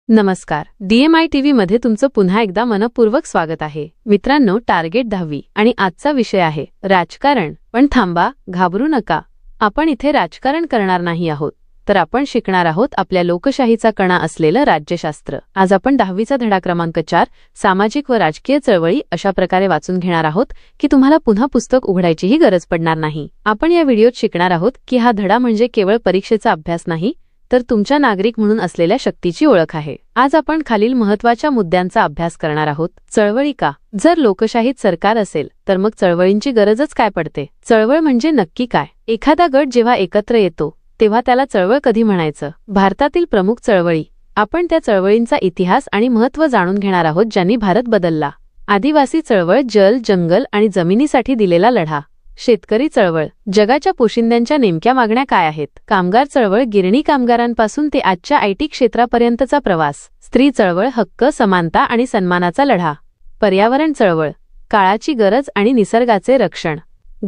नमस्कार. DMI TV मध्ये तुमचं पुन्हा एकदा मनपूर्वक स्वागत आहे. मित्रांनो, टार्गेट 10वी आणि आजचा विषय आहे राजकारण. पण थांबा, घाबरू नका. आपण इथे राजकारण करणार नाही आहोत, तर आपण शिकणार आहोत आपल्या लोकशाहीचा कणा असलेलं राज्यशास्त्र. आज आपण 10वीचा धडा क्रमांक 4 सामाजिक व राजकीय चळवळी अशा प्रकारे वाचून घेणार आहोत की तुम्हाला पुन्हा पुस्तक उघडायचीही गरज पडणार नाही. आपण या व्हिडिओत शिकणार आहोत की हा धडा म्हणजे केवळ परीक्षेचा अभ्यास नाही, तर तुमच्या नागरिक म्हणून असलेल्या शक्तीची ओळख आहे. आज आपण खालील महत्त्वाच्या मुद्द्यांचा अभ्यास करणार आहोत. चळवळी का? जर लोकशाहीत सरकार असेल तर मग चळवळींची गरजच काय पडते? चळवळ म्हणजे नक्की काय? एखादा गट जेव्हा एकत्र येतो तेव्हा त्याला चळवळ कधी म्हणायचं? भारतातील प्रमुख चळवळी. आपण त्या चळवळींचा इतिहास आणि महत्त्व जाणून घेणार आहोत ज्यांनी भारत बदलला. आदिवासी चळवळ, जल, जंगल आणि जमिनीसाठी दिलेला लढा. शेतकरी चळवळ, जगाच्या पोशिंद्यांच्या नेमक्या मागण्या काय आहेत? कामगार चळवळ, गिरणी कामगारांपासून ते आजच्या IT क्षेत्रापर्यंतचा प्रवास. स्त्री चळवळ, हक्क, समानता आणि सन्मानाचा लढा. पर्यावरण चळवळ, काळाची गरज आणि निसर्गाचे रक्षण.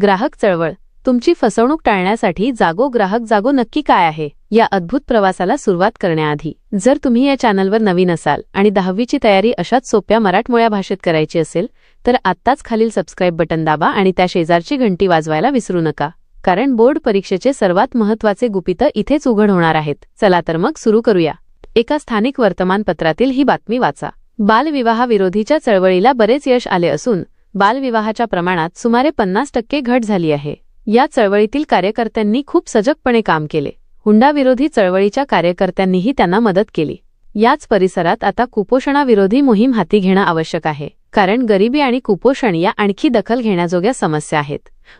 ग्राहक चळवळ, तुमची फसवणूक टाळण्यासाठी जागो ग्राहक जागो नक्की काय आहे? या अद्भुत प्रवासाला सुरुवात करण्याआधी जर तुम्ही या चॅनलवर नवीन असाल आणि 10वीची तयारी अशाच सोप्या मराठमोळ्या भाषेत करायची असेल तर आत्ताच खालील सबस्क्राईब बटन दाबा आणि त्या शेजारची घंटी वाजवायला विसरू नका, कारण बोर्ड परीक्षेचे सर्वात महत्त्वाचे गुपितं इथेच उघड होणार आहेत. चला तर मग सुरू करूया. एका स्थानिक वर्तमानपत्रातील ही बातमी वाचा. बालविवाहाविरोधीच्या चळवळीला बरेच यश आले असून बालविवाहाच्या प्रमाणात सुमारे 50% घट झाली आहे. या चळवळीतील कार्यकर्त्यांनी खूप सजगपणे काम केले. हुंडाविरोधी चळवळीच्या कार्यकर्त्यांनीही त्यांना मदत केली. याच परिसरात आता कुपोषणाविरोधी मोहीम हाती घेणं आवश्यक आहे, कारण गरिबी आणि कुपोषण या आणखी दखल घेण्याजोग्या समस्या आहेत.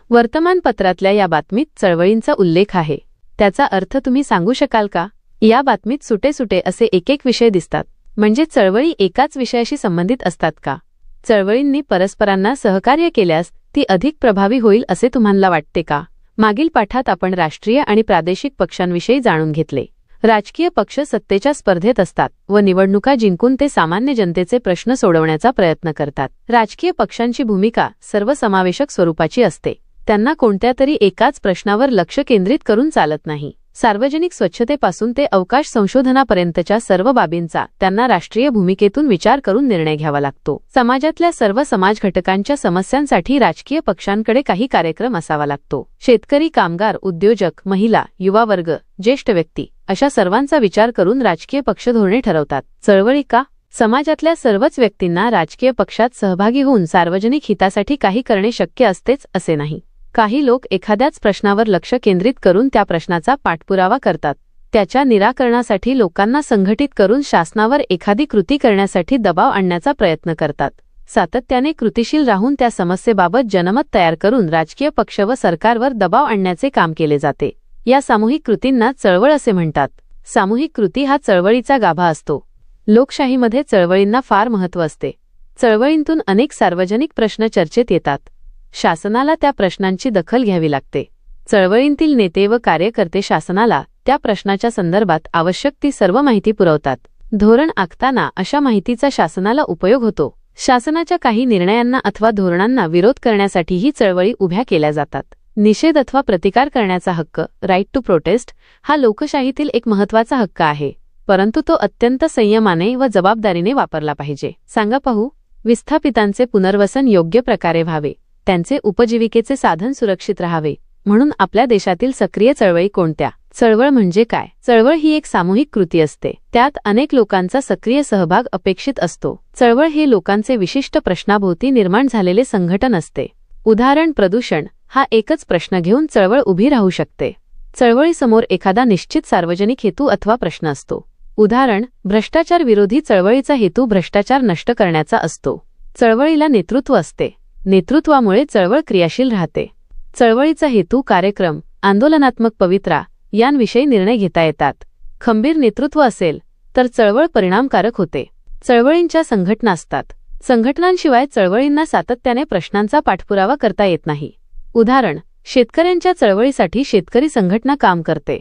वर्तमानपत्रातल्या या बातमीत चळवळींचा उल्लेख आहे. त्याचा अर्थ तुम्ही सांगू शकाल का? या बातमीत सुटे असे एक विषय दिसतात. म्हणजे चळवळी एकाच विषयाशी संबंधित असतात का? चळवळींनी परस्परांना सहकार्य केल्यास ती अधिक प्रभावी होईल असे तुम्हाला वाटते का? मागील पाठात आपण राष्ट्रीय आणि प्रादेशिक पक्षांविषयी जाणून घेतले. राजकीय पक्ष सत्तेच्या स्पर्धेत असतात व निवडणुका जिंकून ते सामान्य जनतेचे प्रश्न सोडवण्याचा प्रयत्न करतात. राजकीय पक्षांची भूमिका सर्वसमावेशक स्वरूपाची असते. त्यांना कोणत्या तरी एकाच प्रश्नावर लक्ष केंद्रित करून चालत नाही. सार्वजनिक स्वच्छतेपासून ते अवकाश संशोधनापर्यंतच्या सर्व बाबींचा त्यांना राष्ट्रीय भूमिकेतून विचार करून निर्णय घ्यावा लागतो. समाजातल्या सर्व समाज घटकांच्या समस्यांसाठी राजकीय पक्षांकडे काही कार्यक्रम असावा लागतो. शेतकरी, कामगार, उद्योजक, महिला, युवा वर्ग, ज्येष्ठ व्यक्ती अशा सर्वांचा विचार करून राजकीय पक्ष धोरणे ठरवतात. चळवळी का? समाजातल्या सर्वच व्यक्तींना राजकीय पक्षात सहभागी होऊन सार्वजनिक हितासाठी काही करणे शक्य असतेच असे नाही. काही लोक एखाद्याच प्रश्नावर लक्ष केंद्रित करून त्या प्रश्नाचा पाठपुरावा करतात. त्याच्या निराकरणासाठी लोकांना संघटित करून शासनावर एखादी कृती करण्यासाठी दबाव आणण्याचा प्रयत्न करतात. सातत्याने कृतिशील राहून त्या समस्येबाबत जनमत तयार करून राजकीय पक्ष व सरकारवर दबाव आणण्याचे काम केले जाते. या सामूहिक कृतींना चळवळ असे म्हणतात. सामूहिक कृती हा चळवळीचा गाभा असतो. लोकशाहीमध्ये चळवळींना फार महत्त्व असते. चळवळींतून अनेक सार्वजनिक प्रश्न चर्चेत येतात. शासनाला त्या प्रश्नांची दखल घ्यावी लागते. चळवळींतील नेते व कार्यकर्ते शासनाला त्या प्रश्नाच्या संदर्भात आवश्यक ती सर्व माहिती पुरवतात. धोरण आखताना अशा माहितीचा शासनाला उपयोग होतो. शासनाच्या काही निर्णयांना अथवा धोरणांना विरोध करण्यासाठीही चळवळी उभ्या केल्या जातात. निषेध अथवा प्रतिकार करण्याचा हक्क, राईट टू प्रोटेस्ट, हा लोकशाहीतील एक महत्त्वाचा हक्क आहे, परंतु तो अत्यंत संयमाने व जबाबदारीने वापरला पाहिजे. सांगा पाहू. विस्थापितांचे पुनर्वसन योग्य प्रकारे व्हावे, त्यांचे उपजीविकेचे साधन सुरक्षित राहावे म्हणून आपल्या देशातील सक्रिय चळवळी कोणत्या? चळवळ म्हणजे काय? चळवळ ही एक सामूहिक कृती असते. त्यात अनेक लोकांचा सक्रिय सहभाग अपेक्षित असतो. चळवळ हे लोकांचे विशिष्ट प्रश्नाभोवती निर्माण झालेले संघटन असते. उदाहरण, प्रदूषण हा एकच प्रश्न घेऊन चळवळ उभी राहू शकते. चळवळीसमोर एखादा निश्चित सार्वजनिक हेतू अथवा प्रश्न असतो. उदाहरण, भ्रष्टाचार विरोधी चळवळीचा हेतू भ्रष्टाचार नष्ट करण्याचा असतो. चळवळीला नेतृत्व असते. नेतृत्वामुळे चळवळ क्रियाशील राहते. चळवळीचा हेतू, कार्यक्रम, आंदोलनात्मक पवित्रा यांविषयी निर्णय घेता येतात. खंबीर नेतृत्व असेल तर चळवळ परिणामकारक होते. चळवळींच्या संघटना असतात. संघटनांशिवाय चळवळींना सातत्याने प्रश्नांचा पाठपुरावा करता येत नाही. उदाहरण, शेतकऱ्यांच्या चळवळीसाठी शेतकरी संघटना काम करते.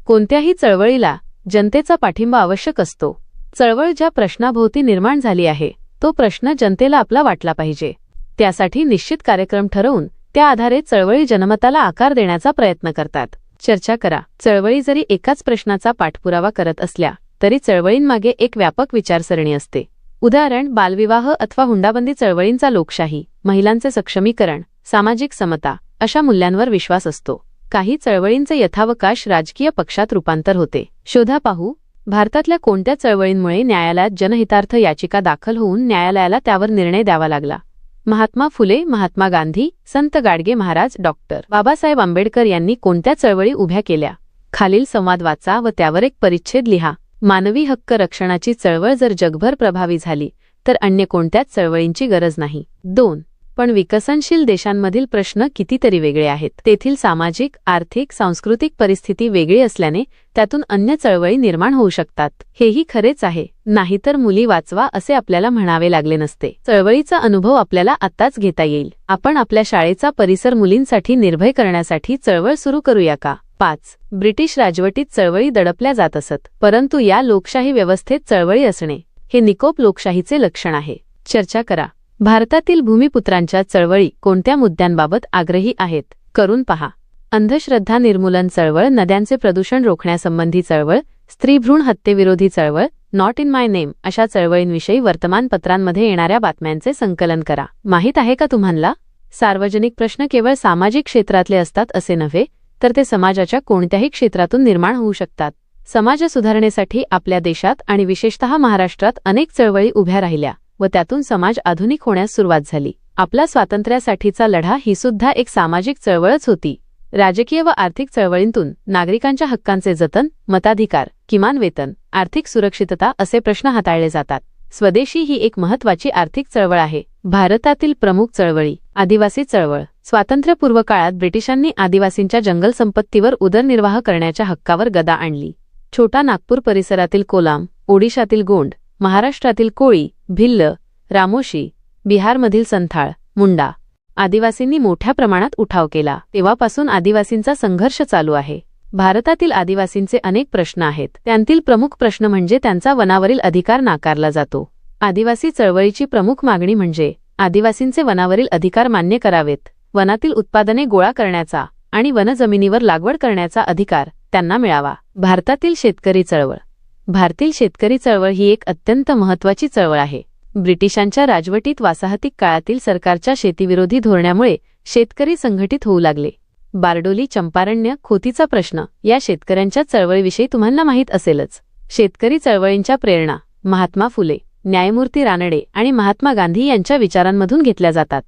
कोणत्याही चळवळीला जनतेचा पाठिंबा आवश्यक असतो. चळवळ ज्या प्रश्नाभोवती निर्माण झाली आहे तो प्रश्न जनतेला आपला वाटला पाहिजे. त्यासाठी निश्चित कार्यक्रम ठरवून त्या आधारे चळवळी जनमताला आकार देण्याचा प्रयत्न करतात. चर्चा करा. चळवळी जरी एकाच प्रश्नाचा पाठपुरावा करत असल्या तरी चळवळींमागे एक व्यापक विचारसरणी असते. उदाहरण, बालविवाह अथवा हुंडाबंदी चळवळींचा लोकशाही, महिलांचे सक्षमीकरण, सामाजिक समता अशा मूल्यांवर विश्वास असतो. काही चळवळींचे यथावकाश राजकीय पक्षात रूपांतर होते. शोधा पाहू. भारतातल्या कोणत्या चळवळींमुळे न्यायालयात जनहितार्थ याचिका दाखल होऊन न्यायालयाला त्यावर निर्णय द्यावा लागला? महात्मा फुले, महात्मा गांधी, संत गाडगे महाराज, डॉक्टर बाबासाहेब आंबेडकर यांनी कोणत्या चळवळी उभ्या केल्या? खालील संवाद वाचा व त्यावर एक परिच्छेद लिहा. मानवी हक्क रक्षणाची चळवळ जर जगभर प्रभावी झाली तर अन्य कोणत्याच चळवळींची गरज नाही. 2. पण विकसनशील देशांमधील प्रश्न कितीतरी वेगळे आहेत. तेथील सामाजिक, आर्थिक, सांस्कृतिक परिस्थिती वेगळी असल्याने त्यातून अन्य चळवळी निर्माण होऊ शकतात. हेही खरेच आहे. नाहीतर मुली वाचवा असे आपल्याला म्हणावे लागले नसते. चळवळीचा अनुभव आपल्याला आत्ताच घेता येईल. आपण आपल्या शाळेचा परिसर मुलींसाठी निर्भय करण्यासाठी चळवळ सुरू करूया का? 5. ब्रिटिश राजवटीत चळवळी दडपल्या जात असत, परंतु या लोकशाही व्यवस्थेत चळवळी असणे हे निकोप लोकशाहीचे लक्षण आहे. चर्चा करा. भारतातील भूमिपुत्रांच्या चळवळी कोणत्या मुद्द्यांबाबत आग्रही आहेत? करून पहा. अंधश्रद्धा निर्मूलन चळवळ, नद्यांचे प्रदूषण रोखण्यासंबंधी चळवळ, स्त्रीभ्रूण हत्येविरोधी चळवळ, नॉट इन माय नेम अशा चळवळींविषयी वर्तमानपत्रांमध्ये येणाऱ्या बातम्यांचे संकलन करा. माहीत आहे का तुम्हाला? सार्वजनिक प्रश्न केवळ सामाजिक क्षेत्रातले असतात असे नव्हे, तर ते समाजाच्या कोणत्याही क्षेत्रातून निर्माण होऊ शकतात. समाज सुधारणेसाठी आपल्या देशात आणि विशेषतः महाराष्ट्रात अनेक चळवळी उभ्या राहिल्या व त्यातून समाज आधुनिक होण्यास सुरुवात झाली. आपला स्वातंत्र्यासाठीचा लढा ही सुद्धा एक सामाजिक चळवळच होती. राजकीय व आर्थिक चळवळींतून नागरिकांच्या हक्कांचे जतन, मताधिकार, किमान वेतन, आर्थिक सुरक्षितता असे प्रश्न हाताळले जातात. स्वदेशी ही एक महत्त्वाची आर्थिक चळवळ आहे. भारतातील प्रमुख चळवळी. आदिवासी चळवळ. स्वातंत्र्यपूर्व काळात ब्रिटिशांनी आदिवासींच्या जंगल संपत्तीवर उदरनिर्वाह करण्याच्या हक्कावर गदा आणली. छोटा नागपूर परिसरातील कोलाम, ओडिशातील गोंड, महाराष्ट्रातील कोळी, भिल्ल, रामोशी, बिहारमधील संथाळ, मुंडा आदिवासींनी मोठ्या प्रमाणात उठाव केला. तेव्हापासून आदिवासींचा संघर्ष चालू आहे. भारतातील आदिवासींचे अनेक प्रश्न आहेत. त्यांतील प्रमुख प्रश्न म्हणजे त्यांचा वनावरील अधिकार नाकारला जातो. आदिवासी चळवळीची प्रमुख मागणी म्हणजे आदिवासींचे वनावरील अधिकार मान्य करावेत. वनातील उत्पादने गोळा करण्याचा आणि वनजमिनीवर लागवड करण्याचा अधिकार त्यांना मिळावा. भारतातील शेतकरी चळवळ. भारतीय शेतकरी चळवळ ही एक अत्यंत महत्त्वाची चळवळ आहे. ब्रिटिशांच्या राजवटीत वासाहतिक काळातील सरकारच्या शेतीविरोधी धोरणामुळे शेतकरी संघटित होऊ लागले. बारडोली, चंपारण्य, खोतीचा प्रश्न या शेतकऱ्यांच्या चळवळीविषयी तुम्हाला माहीत असेलच. शेतकरी चळवळींच्या प्रेरणा महात्मा फुले, न्यायमूर्ती रानडे आणि महात्मा गांधी यांच्या विचारांमधून घेतल्या जातात.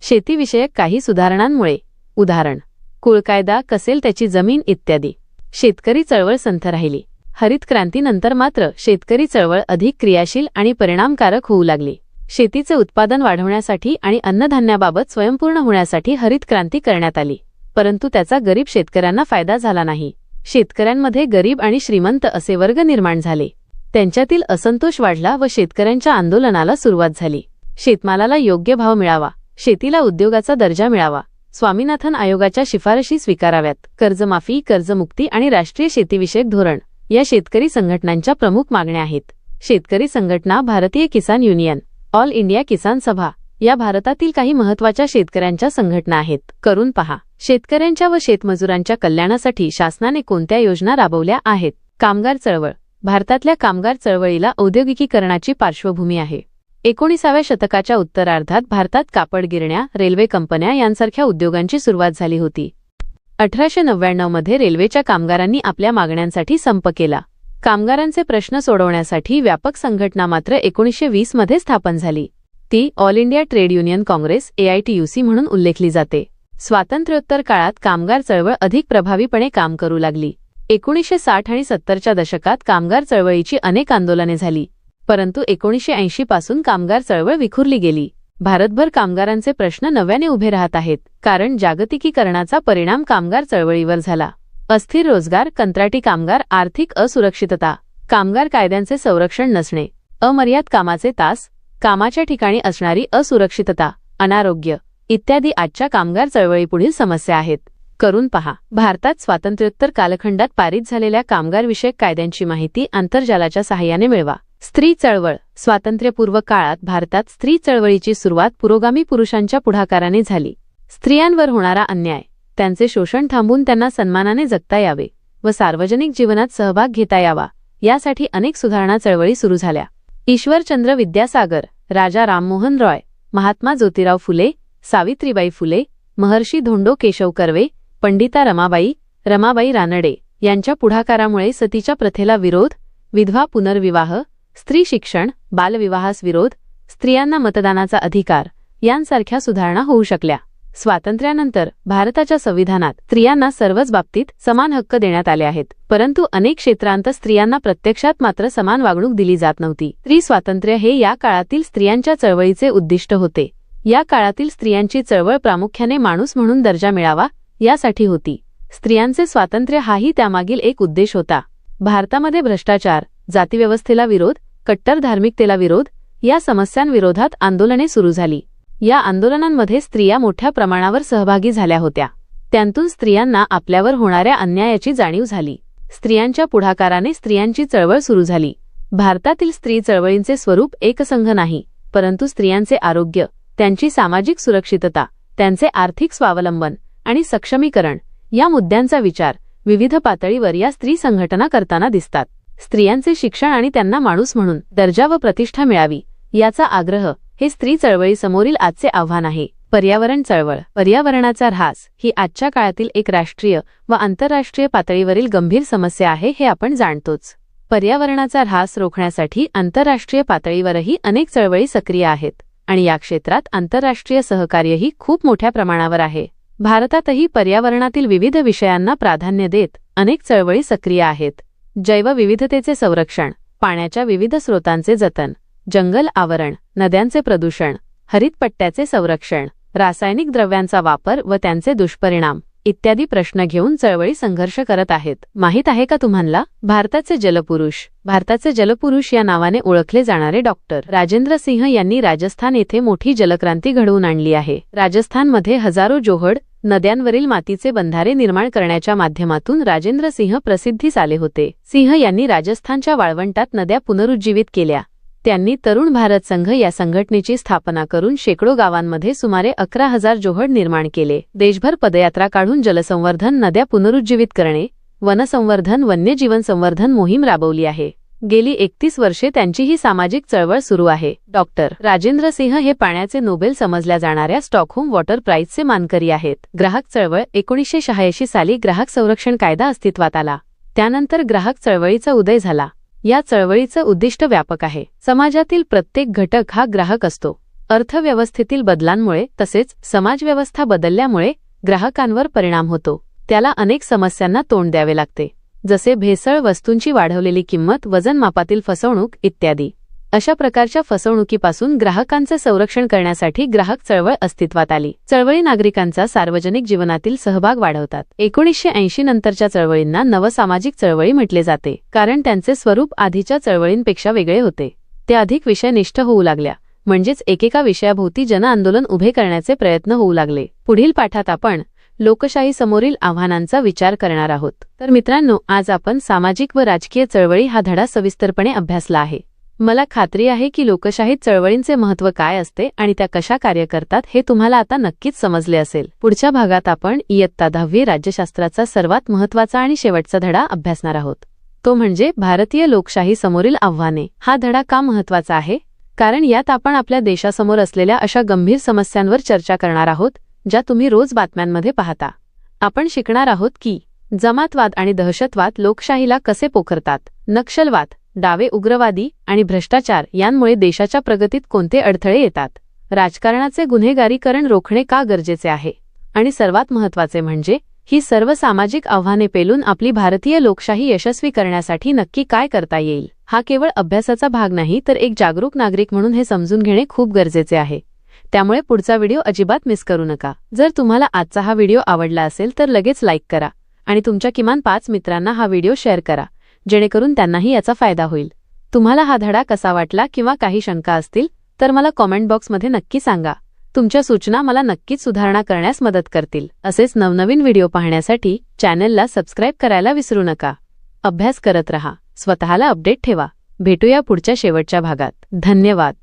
शेतीविषयक काही सुधारणांमुळे, उदाहरण कुळ कायदा, कसेल त्याची जमीन इत्यादी, शेतकरी चळवळ संथ राहिली. हरित क्रांतीनंतर मात्र शेतकरी चळवळ अधिक क्रियाशील आणि परिणामकारक होऊ लागली. शेतीचे उत्पादन वाढवण्यासाठी आणि अन्नधान्याबाबत स्वयंपूर्ण होण्यासाठी हरित क्रांती करण्यात आली, परंतु त्याचा गरीब शेतकऱ्यांना फायदा झाला नाही. शेतकऱ्यांमध्ये गरीब आणि श्रीमंत असे वर्ग निर्माण झाले. त्यांच्यातील असंतोष वाढला व शेतकऱ्यांच्या आंदोलनाला सुरुवात झाली. शेतमालाला योग्य भाव मिळावा, शेतीला उद्योगाचा दर्जा मिळावा, स्वामीनाथन आयोगाच्या शिफारशी स्वीकाराव्यात, कर्जमाफी, कर्जमुक्ती आणि राष्ट्रीय शेतीविषयक धोरण या शेतकरी संघटनांच्या प्रमुख मागण्या आहेत. शेतकरी संघटना भारतीय किसान युनियन, ऑल इंडिया किसान सभा या भारतातील काही महत्त्वाच्या शेतकऱ्यांच्या संघटना आहेत. करून पहा. शेतकऱ्यांच्या व शेतमजुरांच्या कल्याणासाठी शासनाने कोणत्या योजना राबवल्या आहेत? कामगार चळवळ. भारतातल्या कामगार चळवळीला औद्योगिकीकरणाची पार्श्वभूमी आहे. 19व्या शतकाच्या उत्तरार्धात भारतात कापड गिरण्या, रेल्वे कंपन्या यांसारख्या उद्योगांची सुरुवात झाली होती. 1899 मध्ये रेल्वेच्या कामगारांनी आपल्या मागण्यांसाठी संप केला. कामगारांचे प्रश्न सोडवण्यासाठी व्यापक संघटना मात्र 1920 मध्ये स्थापन झाली. ती all India trade union Congress AITUC म्हणून उल्लेखली जाते. स्वातंत्र्योत्तर काळात कामगार चळवळ अधिक प्रभावीपणे काम करू लागली. 1960 आणि 70च्या दशकात कामगार चळवळीची अनेक आंदोलने झाली, परंतु 1980 पासून कामगार चळवळ विखुरली गेली. भारतभर कामगारांचे प्रश्न नव्याने उभे राहत आहेत, कारण जागतिकीकरणाचा परिणाम कामगार चळवळीवर झाला. अस्थिर रोजगार, कंत्राटी कामगार, आर्थिक असुरक्षितता, कामगार कायद्यांचे संरक्षण नसणे, अमर्याद कामाचे तास, कामाच्या ठिकाणी असणारी असुरक्षितता, अनारोग्य इत्यादी आजच्या कामगार चळवळीपुढील समस्या आहेत. करून पहा. भारतात स्वातंत्र्योत्तर कालखंडात पारित झालेल्या कामगारविषयक कायद्यांची माहिती आंतरजालाच्या सहाय्याने मिळवा. स्त्री चळवळ. स्वातंत्र्यपूर्व काळात भारतात स्त्री चळवळीची सुरुवात पुरोगामी पुरुषांच्या पुढाकाराने झाली. स्त्रियांवर होणारा अन्याय, त्यांचे शोषण थांबवून त्यांना सन्मानाने जगता यावे व सार्वजनिक जीवनात सहभाग घेता यावा यासाठी अनेक सुधारणा चळवळी सुरू झाल्या. ईश्वरचंद्र विद्यासागर, राजा राममोहन रॉय, महात्मा ज्योतिराव फुले, सावित्रीबाई फुले, महर्षी धोंडो केशव कर्वे, पंडिता रमाबाई रानडे यांच्या पुढाकारामुळे सतीच्या प्रथेला विरोध, विधवा पुनर्विवाह, स्त्री शिक्षण, बालविवाहास विरोध, स्त्रियांना मतदानाचा अधिकार यांसारख्या सुधारणा होऊ शकल्या. स्वातंत्र्यानंतर भारताच्या संविधानात स्त्रियांना सर्वच बाबतीत समान हक्क देण्यात आले आहेत, परंतु अनेक क्षेत्रांत स्त्रियांना प्रत्यक्षात मात्र समान वागणूक दिली जात नव्हती. स्त्री स्वातंत्र्य हे या काळातील स्त्रियांच्या चळवळीचे उद्दिष्ट होते. या काळातील स्त्रियांची चळवळ प्रामुख्याने माणूस म्हणून दर्जा मिळावा यासाठी होती. स्त्रियांचे स्वातंत्र्य हाही त्यामागील एक उद्देश होता. भारतामध्ये भ्रष्टाचार, जातीव्यवस्थेला विरोध, कट्टर धार्मिकतेला विरोध या समस्यांविरोधात आंदोलने सुरू झाली. या आंदोलनांमध्ये स्त्रिया मोठ्या प्रमाणावर सहभागी झाल्या होत्या. त्यांतून स्त्रियांना आपल्यावर होणाऱ्या अन्यायाची जाणीव झाली. स्त्रियांच्या पुढाकाराने स्त्रियांची चळवळ सुरू झाली. भारतातील स्त्री चळवळींचे स्वरूप एकसंघ नाही, परंतु स्त्रियांचे आरोग्य, त्यांची सामाजिक सुरक्षितता, त्यांचे आर्थिक स्वावलंबन आणि सक्षमीकरण या मुद्द्यांचा विचार विविध पातळीवर या स्त्री संघटना करताना दिसतात. स्त्रियांचे शिक्षण आणि त्यांना माणूस म्हणून दर्जा व प्रतिष्ठा मिळावी याचा आग्रह हे स्त्री चळवळीसमोरील आजचे आव्हान आहे. पर्यावरण चळवळ. पर्यावरणाचा ऱ्हास ही आजच्या काळातील एक राष्ट्रीय व आंतरराष्ट्रीय पातळीवरील गंभीर समस्या आहे हे आपण जाणतोच. पर्यावरणाचा ऱ्हास रोखण्यासाठी आंतरराष्ट्रीय पातळीवरही अनेक चळवळी सक्रिय आहेत आणि या क्षेत्रात आंतरराष्ट्रीय सहकार्यही खूप मोठ्या प्रमाणावर आहे. भारतातही पर्यावरणातील विविध विषयांना प्राधान्य देत अनेक चळवळी सक्रिय आहेत. जैवविविधतेचे संरक्षण, पाण्याच्या विविध स्रोतांचे जतन, जंगल आवरण, नद्यांचे प्रदूषण, हरितपट्ट्याचे संरक्षण, रासायनिक द्रव्यांचा वापर व त्यांचे दुष्परिणाम इत्यादी प्रश्न घेऊन चळवळी संघर्ष करत आहेत. माहित आहे का तुम्हाला? भारताचे जलपुरुष या नावाने ओळखले जाणारे डॉक्टर राजेंद्र सिंह यांनी राजस्थान येथे मोठी जलक्रांती घडवून आणली आहे. राजस्थानमध्ये हजारो जोहड नद्यांवरील मातीचे बंधारे निर्माण करण्याच्या माध्यमातून राजेंद्र सिंह प्रसिद्धीस आले होते. सिंह यांनी राजस्थानच्या वाळवंटात नद्या पुनरुज्जीवित केल्या. त्यांनी तरुण भारत संघ या संघटनेची स्थापना करून शेकडो गावांमध्ये सुमारे 11,000 जोहड निर्माण केले. देशभर पदयात्रा काढून जलसंवर्धन, नद्या पुनरुज्जीवित करणे, वनसंवर्धन, वन्यजीवन संवर्धन मोहीम राबवली आहे. गेली 31 वर्षे त्यांची ही सामाजिक चळवळ सुरू आहे. डॉक्टर राजेंद्र सिंह हे पाण्याचे नोबेल समजल्या जाणाऱ्या स्टॉकहोम वॉटर प्राइजचे मानकरी आहेत. ग्राहक चळवळ. 1986 साली ग्राहक संरक्षण कायदा अस्तित्वात आला. त्यानंतर ग्राहक चळवळीचा उदय झाला. या चळवळीचं उद्दिष्ट व्यापक आहे. समाजातील प्रत्येक घटक हा ग्राहक असतो. अर्थव्यवस्थेतील बदलांमुळे तसेच समाजव्यवस्था बदलल्यामुळे ग्राहकांवर परिणाम होतो. त्याला अनेक समस्यांना तोंड द्यावे लागते, जसे भेसळ, वस्तूंची वाढवलेली किंमत, वजनमापातील फसवणूक इत्यादी. अशा प्रकारच्या फसवणुकीपासून ग्राहकांचे संरक्षण करण्यासाठी ग्राहक चळवळ अस्तित्वात आली. चळवळी नागरिकांचा सार्वजनिक जीवनातील सहभाग वाढवतात. 1980 नंतरच्या चळवळींना नवसामाजिक चळवळी म्हटले जाते, कारण त्यांचे स्वरूप आधीच्या चळवळींपेक्षा वेगळे होते. ते अधिक विषयनिष्ठ होऊ लागल्या, म्हणजेच एकेका विषयाभोवती जन आंदोलन उभे करण्याचे प्रयत्न होऊ लागले. पुढील पाठात आपण लोकशाही समोरील आव्हानांचा विचार करणार आहोत. तर मित्रांनो, आज आपण सामाजिक व राजकीय चळवळी हा धडा सविस्तरपणे अभ्यासला आहे. मला खात्री आहे की लोकशाहीत चळवळींचे महत्त्व काय असते आणि त्या कशा कार्य करतात हे तुम्हाला आता नक्कीच समजले असेल. पुढच्या भागात आपण इयत्ता 10वी राज्यशास्त्राचा सर्वात महत्त्वाचा आणि शेवटचा धडा अभ्यासणार आहोत. तो म्हणजे भारतीय लोकशाही समोरील आव्हाने. हा धडा का महत्त्वाचा आहे? कारण यात आपण आपल्या देशासमोर असलेल्या अशा गंभीर समस्यांवर चर्चा करणार आहोत ज्या तुम्ही रोज बातम्यांमध्ये पाहता. आपण शिकणार आहोत की जमातवाद आणि दहशतवाद लोकशाहीला कसे पोखरतात, नक्षलवाद, डावे उग्रवादी आणि भ्रष्टाचार यांमुळे देशाच्या प्रगतीत कोणते अडथळे येतात, राजकारणाचे गुन्हेगारीकरण रोखणे का गरजेचे आहे, आणि सर्वात महत्त्वाचे म्हणजे ही सर्व सामाजिक आव्हाने पेलून आपली भारतीय लोकशाही यशस्वी करण्यासाठी नक्की काय करता येईल. हा केवळ अभ्यासाचा भाग नाही, तर एक जागरूक नागरिक म्हणून हे समजून घेणे खूप गरजेचे आहे. त्यामुळे पुढचा व्हिडिओ अजिबात मिस करू नका. जर तुम्हाला आजचा हा व्हिडिओ आवडला असेल तर लगेच लाईक करा आणि तुमच्या किमान 5 मित्रांना हा व्हिडिओ शेअर करा, जेणेकरून त्यांनाही याचा फायदा होईल. तुम्हाला हा धडा कसा वाटला किंवा काही शंका असतील तर मला कॉमेंट बॉक्समध्ये नक्की सांगा. तुमच्या सूचना मला नक्कीच सुधारणा करण्यास मदत करतील. असेच नवनवीन व्हिडिओ पाहण्यासाठी चॅनलला सबस्क्राईब करायला विसरू नका. अभ्यास करत रहा, स्वतःला अपडेट ठेवा. भेटूया पुढच्या शेवटच्या भागात. धन्यवाद.